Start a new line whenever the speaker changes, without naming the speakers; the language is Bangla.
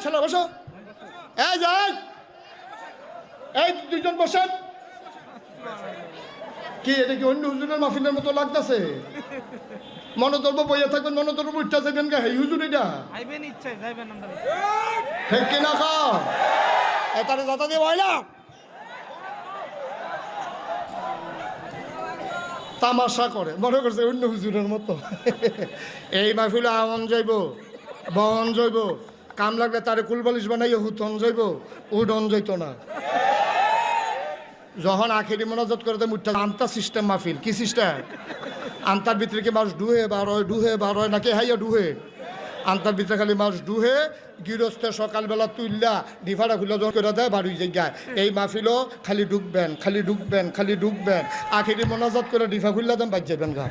ছেলে বসো, এই যাই, এই দুইজন বসেন। কি এটা কি অন্য হুজুরের মাহফিলের মতো লাগতেছে? মনোদর্ব বইয়া থাকবেন, মনোদর্ব উঠতে যাবেন গা, এই হুজুর এটা ঠিক কিনা খা তারে যাতা দিয়ে হয় না। তামাশা করে, মনে করছে অন্য হুজুরের মতো। এই মাহফিলে আমন যাইব, বন যাইব, কাম লাগলে তারে কুলবালিশ বানাইয়া হুতন যাইব, উডন যাইত না। যখন আখেরি মনাজত করে মুঠা আন্তা সিস্টেম মাহফিল। কি সিস্টেম? আন্তার ভিতরে কি মাছ ডুহে বার হয়, ডুহে বার হয় নাকি হাইয়া ডুহে? আন্তার ভিতরে খালি মাছ ডুহে, গৃহস্থে সকালবেলা তুললা ডিফাটা খুলে যখন করে দেয় বাড়ি জায়গায়। এই মাহফিলও খালি ঢুকবেন, খালি ঢুকবেন, খালি ঢুকবেন, আখেরি মনাজত করে ডিফা খুললা দেন বাজ যাবেন গা।